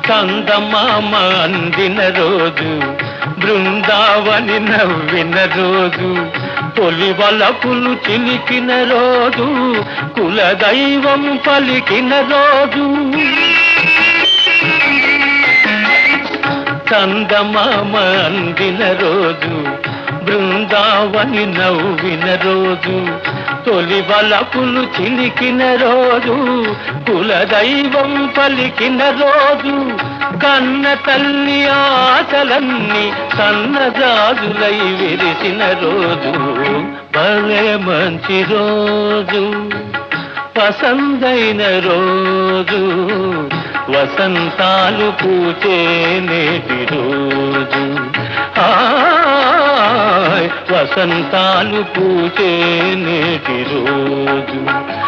చందమామ అందిన రోజు, బృందావని నవ్విన రోజు, తొలి వలపులు చిలికిన రోజు, కులదైవం పలికిన రోజు. చందమామ అందిన రోజు, బృందావని నవ్విన రోజు, తొలి వలపులు చిలికిన రోజు, కులదైవం పలికిన రోజు, కన్న తల్లి ఆశలన్నీ సన్నజాజులై విరిసిన రోజు. భలే మంచి రోజు, పసందైన రోజు, వసంతాలు పూచే నేటి రోజు. వసంతాలు పూచే నేటి రోజు.